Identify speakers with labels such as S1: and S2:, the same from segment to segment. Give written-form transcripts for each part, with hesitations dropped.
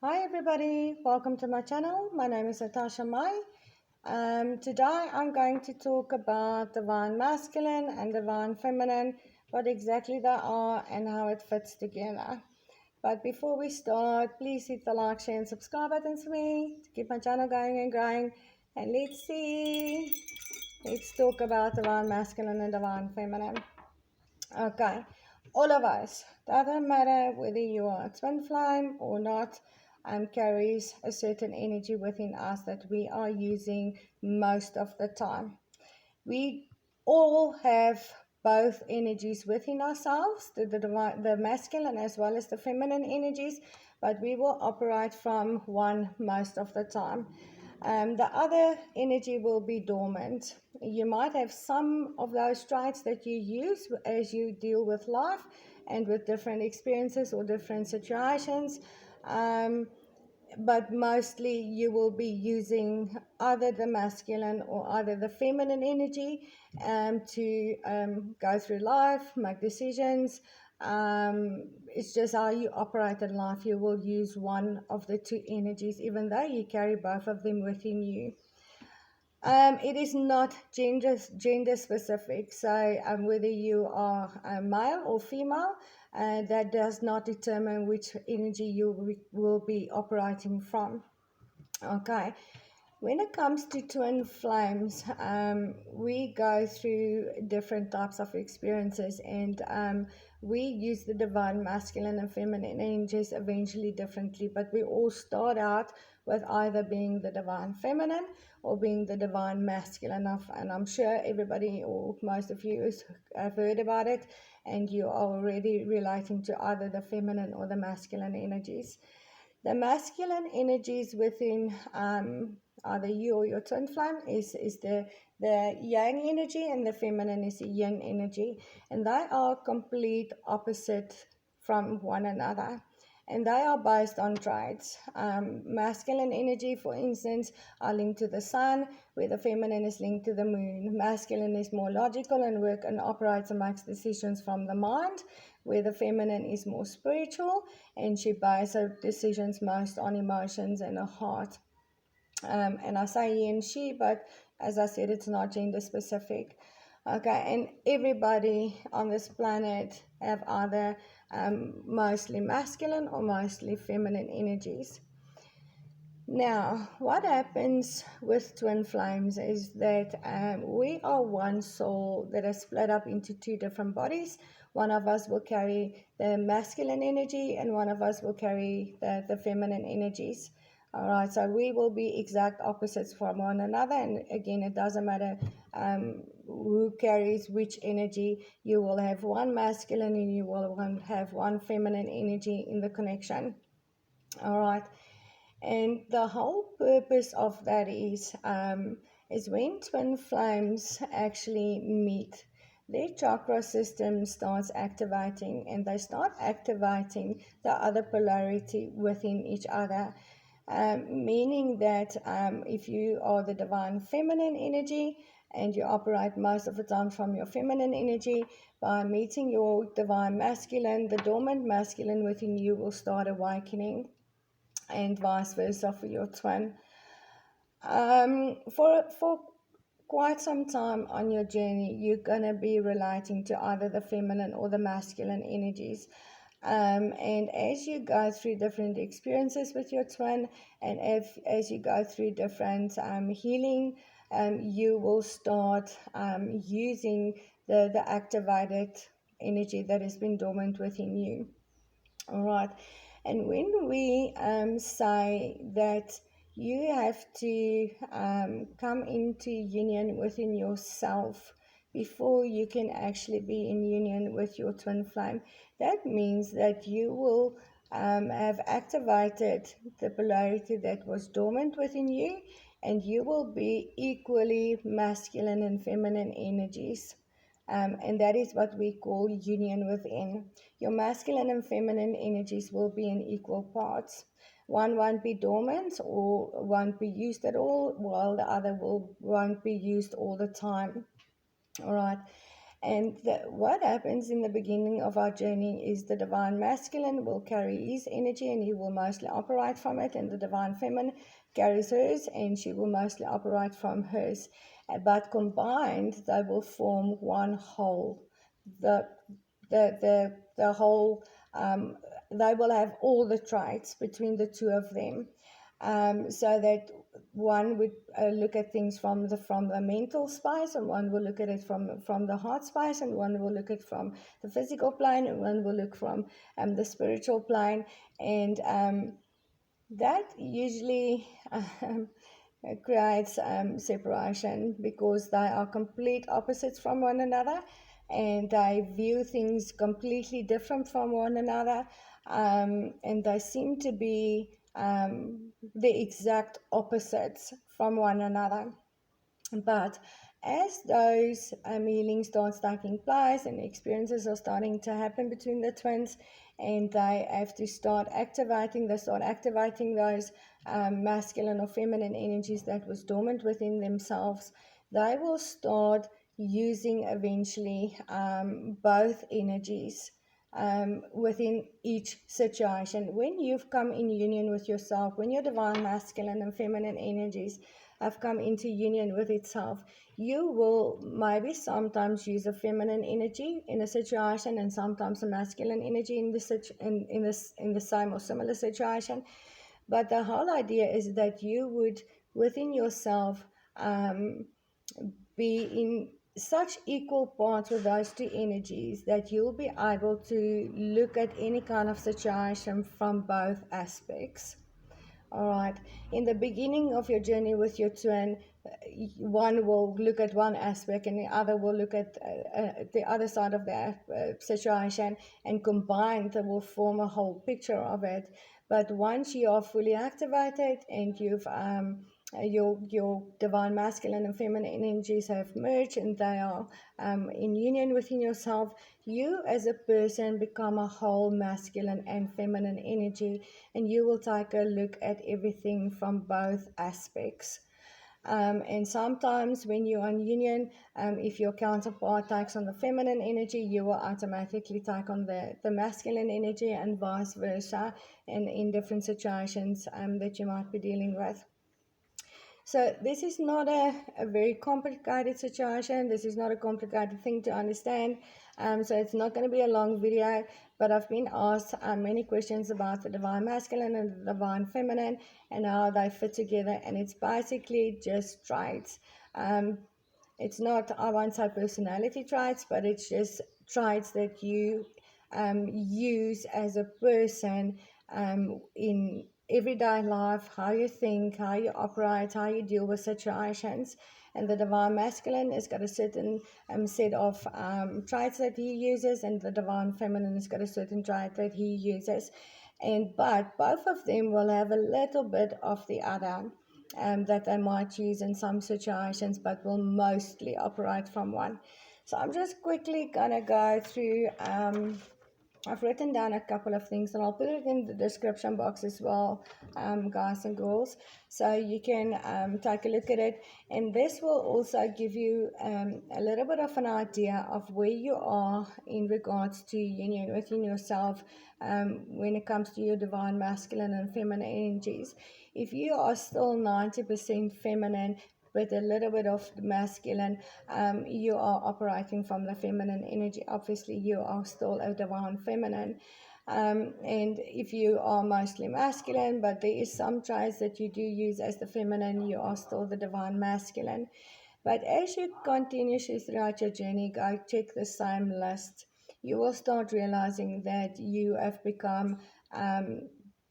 S1: Hi everybody, welcome to my channel. My name is Natasha Mai. Today I'm going to talk about divine masculine and divine feminine, what exactly they are and how it fits together. But before we start, please hit the like, share and subscribe buttons for me to keep my channel going and growing. And let's talk about divine masculine and divine feminine. Okay, all of us, doesn't matter whether you are a twin flame or not, carries a certain energy within us that we are using most of the time. We all have both energies within ourselves, the masculine as well as the feminine energies, but we will operate from one most of the time. The other energy will be dormant. You might have some of those traits that you use as you deal with life and with different experiences or different situations. But mostly you will be using either the masculine or either the feminine energy to go through life, make decisions. It's just how you operate in life. You will use one of the two energies, even though you carry both of them within you. It is not gender specific. So whether you are male or female, that does not determine which energy you will be operating from. Okay. When it comes to twin flames, we go through different types of experiences, and we use the divine masculine and feminine energies eventually differently, but we all start out with either being the divine feminine or being the divine masculine. And I'm sure everybody or most of you have heard about it, and you are already relating to either the feminine or the masculine energies. The masculine energies within either you or your twin flame is the yang energy, and the feminine is the yin energy, and they are complete opposite from one another, and they are based on traits. Masculine energy, for instance, are linked to the sun, where the feminine is linked to the moon. Masculine is more logical and work and operates and makes decisions from the mind, where the feminine is more spiritual and she bases her decisions most on emotions and her heart. And I say he and she, but as I said, it's not gender specific. Okay, and everybody on this planet have either mostly masculine or mostly feminine energies. Now, what happens with twin flames is that we are one soul that is split up into two different bodies. One of us will carry the masculine energy, and one of us will carry the feminine energies. All right, so we will be exact opposites from one another. And again, it doesn't matter who carries which energy. You will have one masculine and you will have one feminine energy in the connection. All right. And the whole purpose of that is when twin flames actually meet, their chakra system starts activating, and they start activating the other polarity within each other. Meaning that if you are the divine feminine energy and you operate most of the time from your feminine energy, by meeting your divine masculine, the dormant masculine within you will start awakening, and vice versa for your twin. For quite some time on your journey, you're gonna be relating to either the feminine or the masculine energies. And as you go through different experiences with your twin, and as you go through different healing, you will start using the activated energy that has been dormant within you. All right. And when we say that you have to come into union within yourself before you can actually be in union with your twin flame, that means that you will have activated the polarity that was dormant within you, and you will be equally masculine and feminine energies. And that is what we call union within. Your masculine and feminine energies will be in equal parts. One won't be dormant or won't be used at all, while the other won't be used all the time. All right. And what happens in the beginning of our journey is the divine masculine will carry his energy and he will mostly operate from it, and the divine feminine carries hers and she will mostly operate from hers. But combined, they will form one whole. The the whole, they will have all the traits between the two of them, so that one would look at things from the mental space, and one will look at it from the heart space, and one will look at it from the physical plane, and one will look from the spiritual plane, and that usually creates separation, because they are complete opposites from one another, and they view things completely different from one another, and they seem to be the exact opposites from one another. But as those healing starts taking place and experiences are starting to happen between the twins, and they have to start activating, those masculine or feminine energies that was dormant within themselves, they will start using eventually both energies within each situation. When you've come in union with yourself, when your divine masculine and feminine energies have come into union with itself, you will maybe sometimes use a feminine energy in a situation and sometimes a masculine energy in the same or similar situation. But the whole idea is that you would within yourself be in such equal parts with those two energies that you'll be able to look at any kind of situation from both aspects. All right. In the beginning of your journey with your twin, one will look at one aspect and the other will look at the other side of the situation, and combined they will form a whole picture of it. But once you are fully activated and you've your divine masculine and feminine energies have merged and they are in union within yourself, you as a person become a whole masculine and feminine energy, and you will take a look at everything from both aspects. And sometimes when you're in union, if your counterpart takes on the feminine energy, you will automatically take on the masculine energy, and vice versa, in different situations that you might be dealing with. So this is not a very complicated situation. This is not a complicated thing to understand. So it's not going to be a long video, but I've been asked many questions about the divine masculine and the divine feminine and how they fit together. And it's basically just traits. It's not, I won't say personality traits, but it's just traits that you use as a person in everyday life, how you think, how you operate, how you deal with situations. And the divine masculine has got a certain set of traits that he uses, and the divine feminine has got a certain trait that he uses. But both of them will have a little bit of the other that they might use in some situations, but will mostly operate from one. So I'm just quickly gonna go through. I've written down a couple of things, and I'll put it in the description box as well, guys and girls, so you can take a look at it. And this will also give you a little bit of an idea of where you are in regards to union within yourself when it comes to your divine masculine and feminine energies. If you are still 90% feminine with a little bit of masculine, you are operating from the feminine energy. Obviously, you are still a divine feminine. And if you are mostly masculine, but there is some traits that you do use as the feminine, you are still the divine masculine. But as you continuously throughout your journey go check the same list, you will start realizing that you have become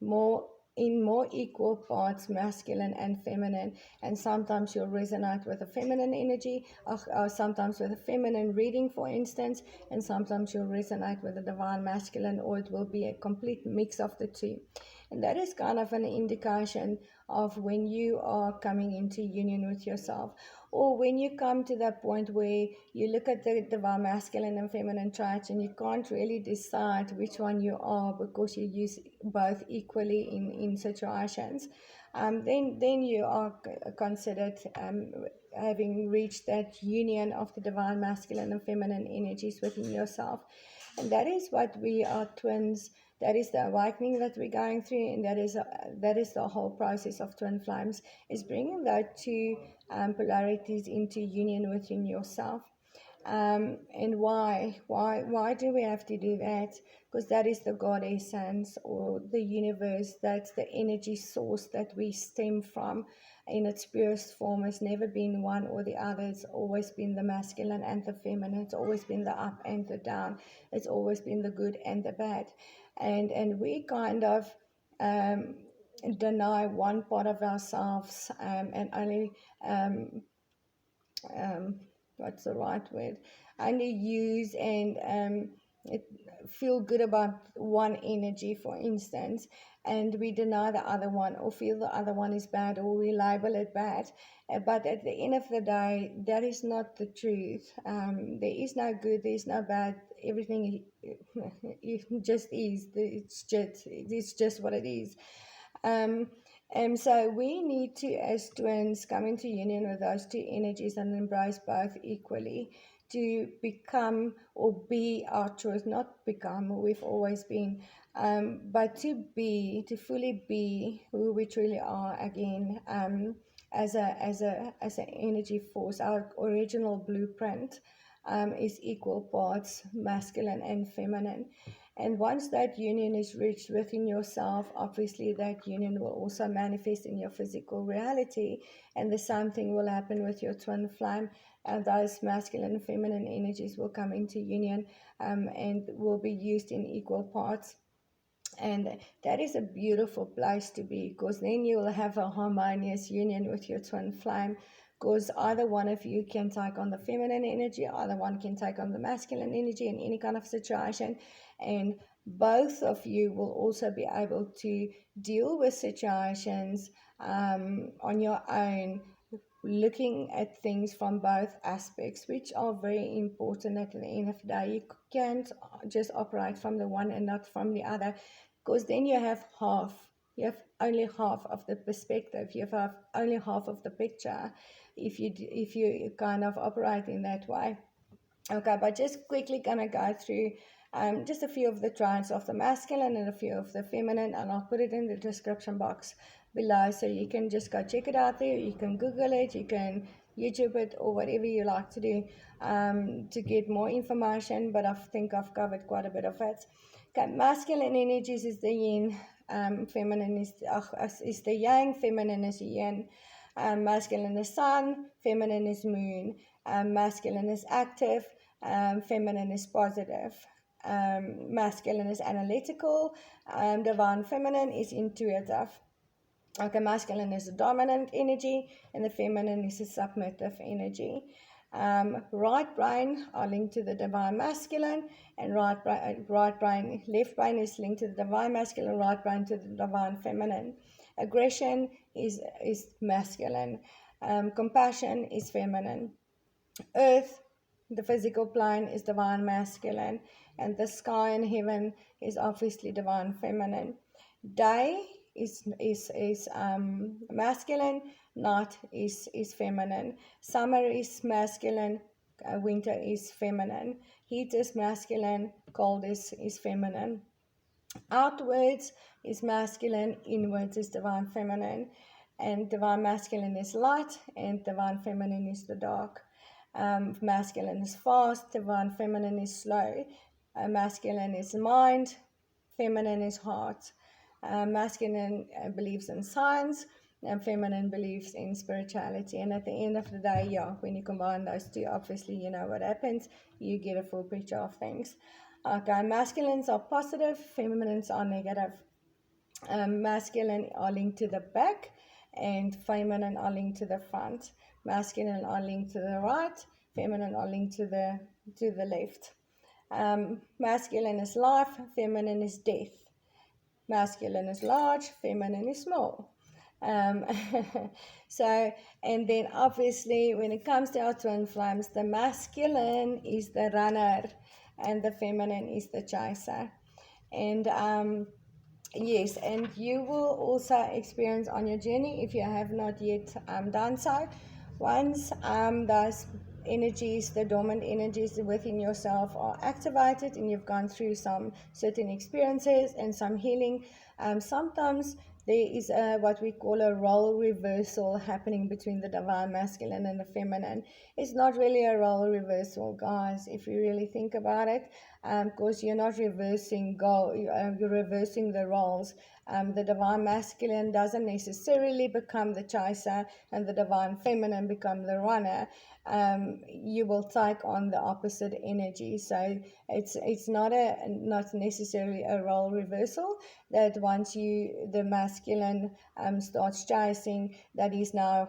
S1: more in more equal parts masculine and feminine, and sometimes you'll resonate with a feminine energy, or sometimes with a feminine reading, for instance, and sometimes you'll resonate with a divine masculine, or it will be a complete mix of the two. And that is kind of an indication of when you are coming into union with yourself, or when you come to that point where you look at the divine masculine and feminine traits and you can't really decide which one you are because you use both equally in situations. Then you are considered having reached that union of the divine masculine and feminine energies within yourself. And that is what we are twins. That is the awakening that we're going through, and that is the whole process of twin flames, is bringing those two polarities into union within yourself. And why do we have to do that? Because that is the God essence, or the universe. That's the energy source that we stem from in its purest form. Has never been one or the other. It's always been the masculine and the feminine. It's always been the up and the down. It's always been the good and the bad. And we kind of um, deny one part of ourselves, and only um, what's the right word? Only use and it, feel good about one energy, for instance, and we deny the other one, or feel the other one is bad, or we label it bad. But at the end of the day, that is not the truth. There is no good, there is no bad. Everything it just is. It's just what it is. Um, and so we need to, as twins, come into union with those two energies and embrace both equally to become or be our truth, not become, we've always been, but to fully be who we truly are again, as an energy force. Our original blueprint is equal parts masculine and feminine. And once that union is reached within yourself, obviously that union will also manifest in your physical reality. And the same thing will happen with your twin flame. And those masculine and feminine energies will come into union, and will be used in equal parts. And that is a beautiful place to be, because then you will have a harmonious union with your twin flame, because either one of you can take on the feminine energy, either one can take on the masculine energy in any kind of situation, and both of you will also be able to deal with situations on your own, looking at things from both aspects, which are very important at the end of the day. You can't just operate from the one and not from the other, because then you have only half of the perspective, you have only half of the picture if you kind of operate in that way. Okay, but just quickly gonna go through just a few of the traits of the masculine and a few of the feminine, and I'll put it in the description box below, so you can just go check it out there. You can Google it, you can YouTube it, or whatever you like to do to get more information, but I think I've covered quite a bit of it. Okay, masculine energies is the yin, feminine is the yang, feminine is yin. Masculine is sun, feminine is moon. Masculine is active, feminine is positive. Masculine is analytical, divine feminine is intuitive. Okay, masculine is a dominant energy, and the feminine is a submissive energy. Right brain are linked to the divine masculine, and left brain is linked to the divine masculine, right brain to the divine feminine. Aggression is masculine. Compassion is feminine. Earth, the physical plane, is divine masculine, and the sky and heaven is obviously divine feminine. Day is masculine, night is feminine. Summer is masculine, winter is feminine. Heat is masculine, cold is feminine. Outwards is masculine, inwards is divine feminine. And divine masculine is light, and divine feminine is the dark. Masculine is fast, divine feminine is slow. Masculine is mind, feminine is heart. Masculine believes in science, and feminine believes in spirituality. And at the end of the day, yeah, when you combine those two, obviously you know what happens. You get a full picture of things. Okay, masculines are positive, feminines are negative. Masculine are linked to the back, and feminine are linked to the front. Masculine are linked to the right, feminine are linked to the left. Masculine is life, feminine is death. masculine is large, feminine is small. Um, so, and then obviously when it comes to our twin flames, the masculine is the runner and the feminine is the chaser. And yes, and you will also experience on your journey, if you have not yet done so, once those energies, the dormant energies within yourself are activated and you've gone through some certain experiences and some healing, sometimes there is what we call a role reversal happening between the divine masculine and the feminine. It's not really a role reversal, guys, if you really think about it, because you're not reversing you're reversing the roles. The divine masculine doesn't necessarily become the chaser and the divine feminine become the runner. You will take on the opposite energy. So it's not necessarily a role reversal, that once the masculine starts chasing, that is now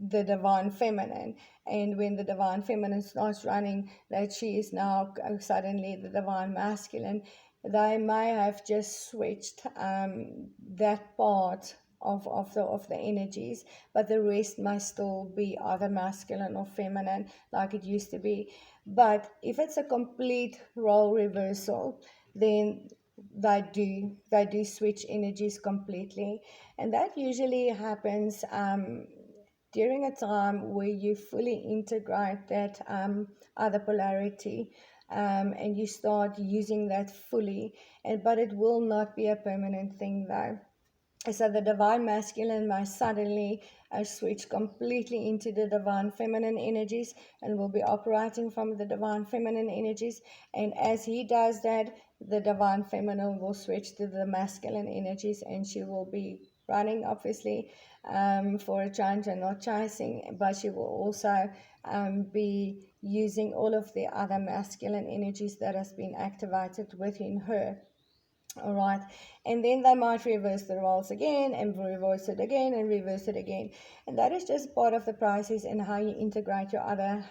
S1: the divine feminine, and when the divine feminine starts running, that she is now suddenly the divine masculine. They may have just switched that part of the energies, but the rest must still be either masculine or feminine like it used to be. But if it's a complete role reversal, then they do switch energies completely, and that usually happens during a time where you fully integrate that other polarity, and you start using that fully, but it will not be a permanent thing though. So the divine masculine may suddenly switch completely into the divine feminine energies and will be operating from the divine feminine energies. And as he does that, the divine feminine will switch to the masculine energies, and she will be running, obviously, for a change and not chasing, but she will also be using all of the other masculine energies that has been activated within her. All right, and then they might reverse the roles again and reverse it again and reverse it again, and that is just part of the process and how you integrate your other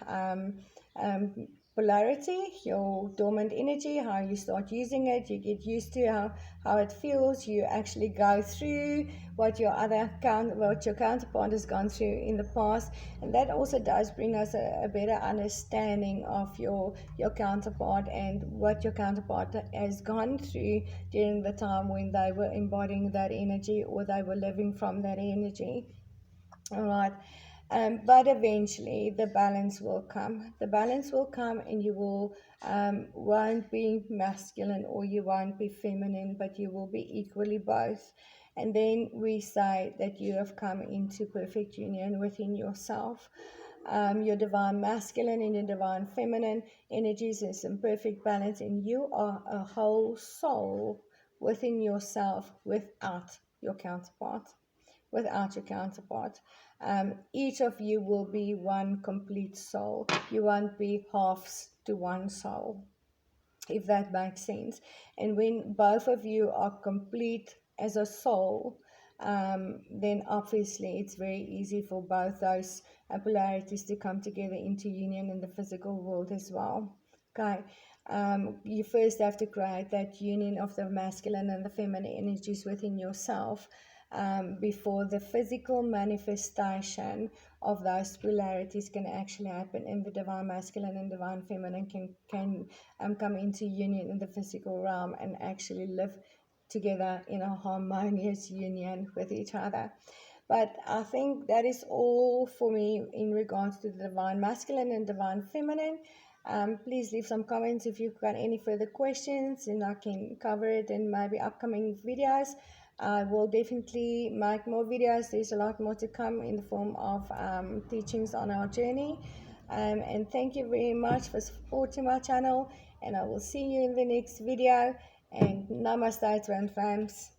S1: polarity, your dormant energy, how you start using it. You get used to how it feels. You actually go through what your counterpart has gone through in the past, and that also does bring us a better understanding of your counterpart and what your counterpart has gone through during the time when they were embodying that energy or they were living from that energy. All right. But eventually the balance will come. The balance will come, and you won't be masculine or you won't be feminine, but you will be equally both. And then we say that you have come into perfect union within yourself. Your divine masculine and your divine feminine energies is in perfect balance, and you are a whole soul within yourself without your counterpart. Without your counterpart. Each of you will be one complete soul. You won't be halves to one soul, if that makes sense. And when both of you are complete as a soul, then obviously it's very easy for both those polarities to come together into union in the physical world as well. Okay. You first have to create that union of the masculine and the feminine energies within yourself, before the physical manifestation of those polarities can actually happen, and the divine masculine and divine feminine can come into union in the physical realm and actually live together in a harmonious union with each other. But I think that is all for me in regards to the divine masculine and divine feminine. Please leave some comments if you've got any further questions, and I can cover it in maybe upcoming videos. I will definitely make more videos. There's a lot more to come in the form of teachings on our journey. And thank you very much for supporting my channel, and I will see you in the next video. And namaste, twin flames.